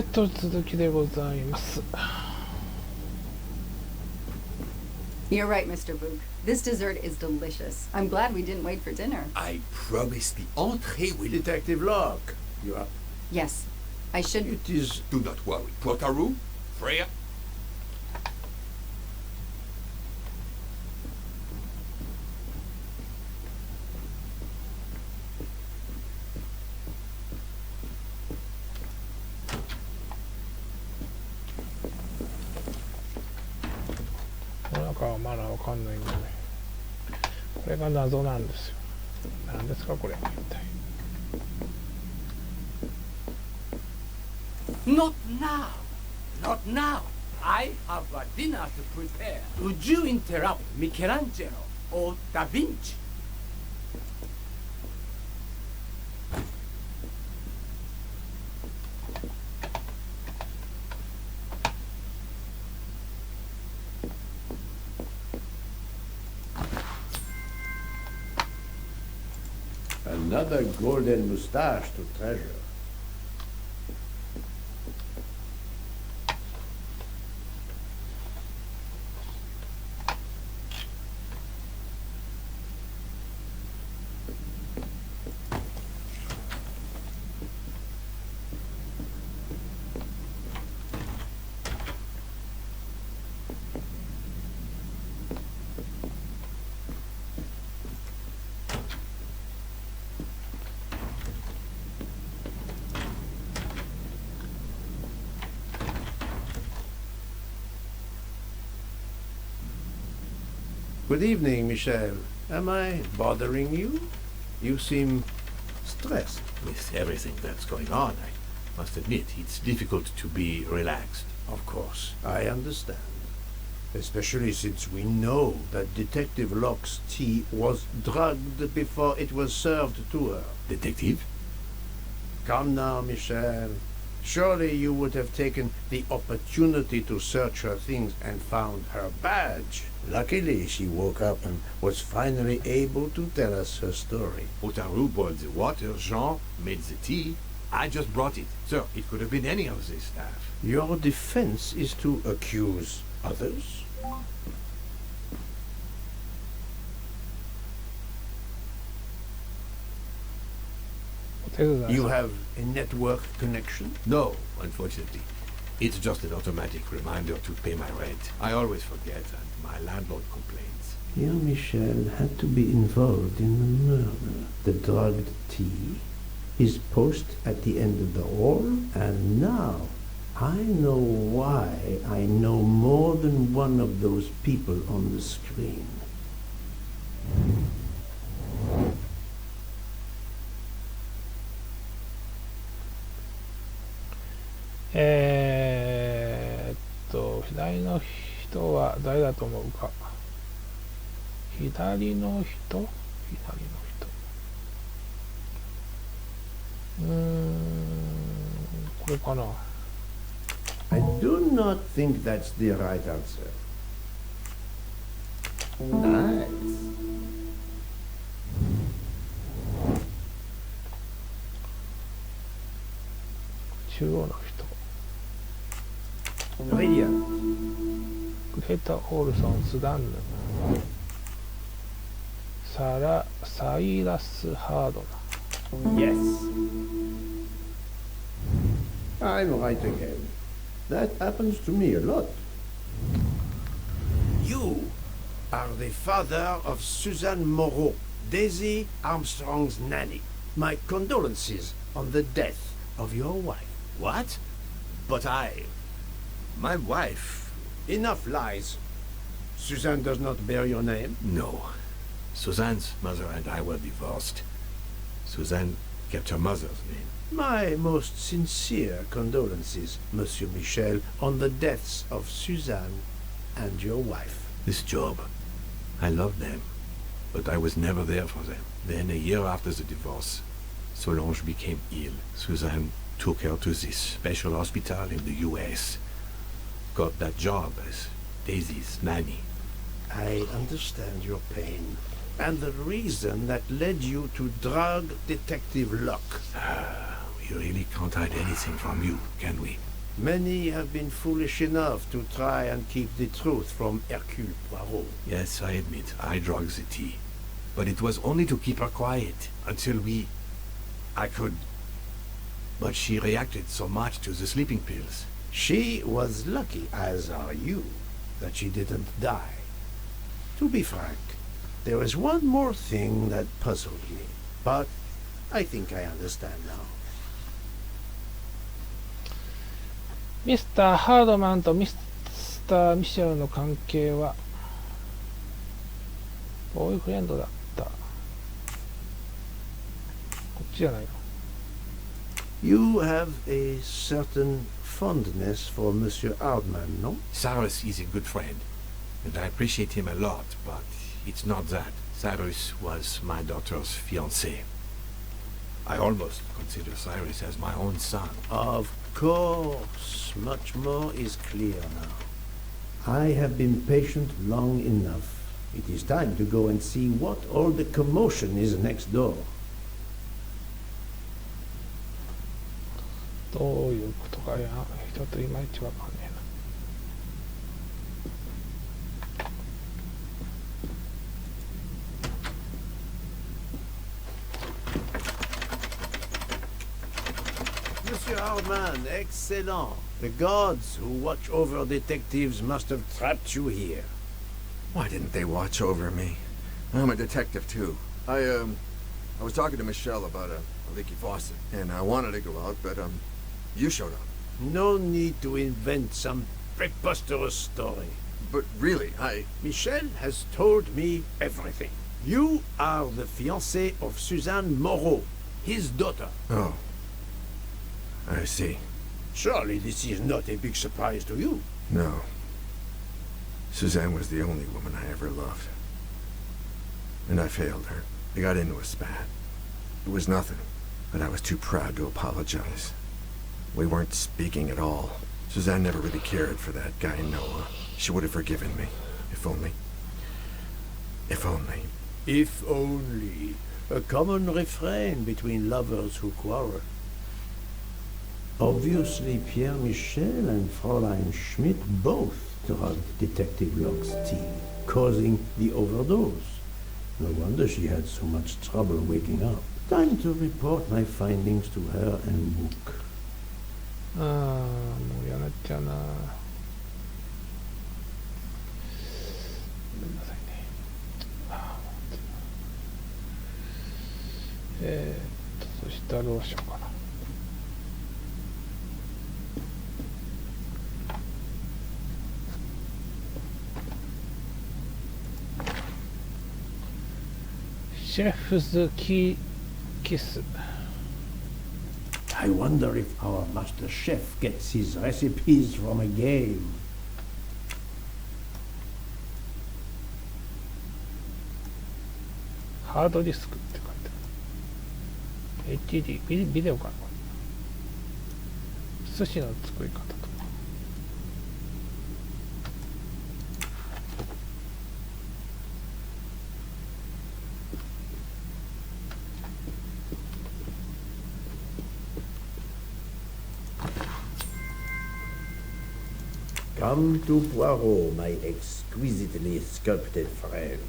続きでございます。 You're right, Mr. Book. This dessert is delicious. I'm glad we didn't wait for dinner. I promise the entrée will... Detective Locke, you are... Yes, I should... It is... Do not worry. Potaru, Freya. まだわかんないんだね。これが謎なんですよ。何ですかこれ一体。 Not now. Not now. I have a dinner to prepare. Would you interrupt Michelangelo or Da Vinci? Another golden moustache to treasure. Good evening, Michel. Am I bothering you? You seem stressed. With everything that's going on, I must admit it's difficult to be relaxed. Of course, I understand. Especially since we know that Detective Locke's tea was drugged before it was served to her. Detective? Come now, Michel. Surely you would have taken the opportunity to search her things and found her badge. Luckily, she woke up and was finally able to tell us her story. Otaru boiled the water, Jean made the tea. I just brought it. Sir, it could have been any of the staff. Your defense is to accuse others? You have a network connection? No, unfortunately. It's just an automatic reminder to pay my rent. I always forget, and my landlord complains. Your Michel had to be involved in the murder. The drugged tea, his post at the end of the hall, and now I know why I know more than one of those people on the screen. 左の人は誰だと思うか。左の人、これかな。I do not think that's the right answer. Nice. 中央の人。Brilliant. グレタ・オールソン・スダンヌ。サイラス・ハードナ。Yes. I'm right again. That happens to me a lot. You are the father of Suzanne Moreau, Daisy Armstrong's nanny. My condolences on the death of your wife. What? But my wife... Enough lies. Suzanne does not bear your name? No. Suzanne's mother and I were divorced. Suzanne kept her mother's name. My most sincere condolences, Monsieur Michel, on the deaths of Suzanne and your wife. This job, I loved them, but I was never there for them. Then, a year after the divorce, Solange became ill. Suzanne took her to this special hospital in the US. Got that job as Daisy's nanny. I understand your pain, and the reason that led you to drug Detective Locke. We really can't hide anything from you, can we? Many have been foolish enough to try and keep the truth from Hercule Poirot. Yes, I admit, I drank the tea. But it was only to keep her quiet, until I could... But she reacted so much to the sleeping pills. She was lucky, as are you, that she didn't die. To be frank, there is one more thing that puzzled me, but I think I understand now. ミスター・ハードマンとミスター・ミシェルの関係はボーイフレンドだった。こっちじゃないの。You have a certain fondness for Monsieur Hardman, no? Cyrus is a good friend, and I appreciate him a lot, but it's not that. Cyrus was my daughter's fiancé. I almost consider Cyrus as my own son. Of course, much more is clear now. I have been patient long enough. It is time to go and see what all the commotion is next door. どういうことかや、ちょっといまいちわかんねえな。Monsieur Hardman, excellent. The gods who watch over detectives must have trapped you here. Why didn't they watch over me? I'm a detective too. I was talking to Michelle about a leaky faucet, and I wanted to go out, but you showed up. No need to invent some preposterous story. But really, Michelle has told me everything. You are the fiancé of Suzanne Moreau, his daughter. Oh. I see. Surely this is not a big surprise to you. No. Suzanne was the only woman I ever loved. And I failed her. I got into a spat. It was nothing, but I was too proud to apologize. We weren't speaking at all. Suzanne never really cared for that guy Noah. She would have forgiven me. If only. If only. If only. A common refrain between lovers who quarrel. Obviously, Pierre Michel and Fräulein Schmidt both drugged Detective Locke's tea, causing the overdose. No wonder she had so much trouble waking up. Time to report my findings to her and Book. もうやなっちゃうな。ごめんなさいね。そしたらどうしようかな。シェフズキス。I wonder if our master chef gets his recipes from a game. ハードディスクって書いてある。HD ビデオかな。寿司の作り方とか。Come to Poirot, my exquisitely sculpted friend.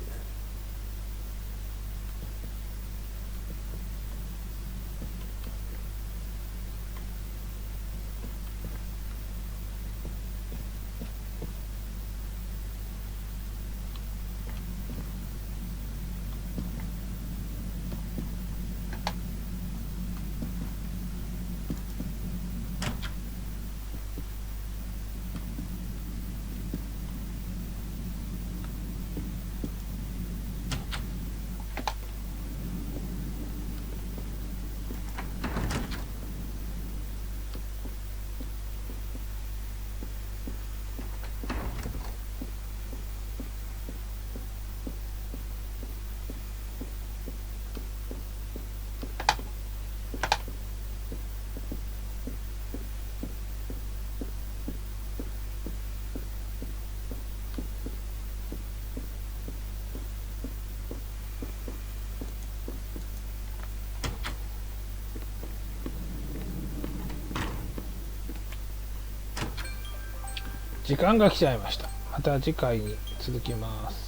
時間が来ちゃいました。また次回に続きます。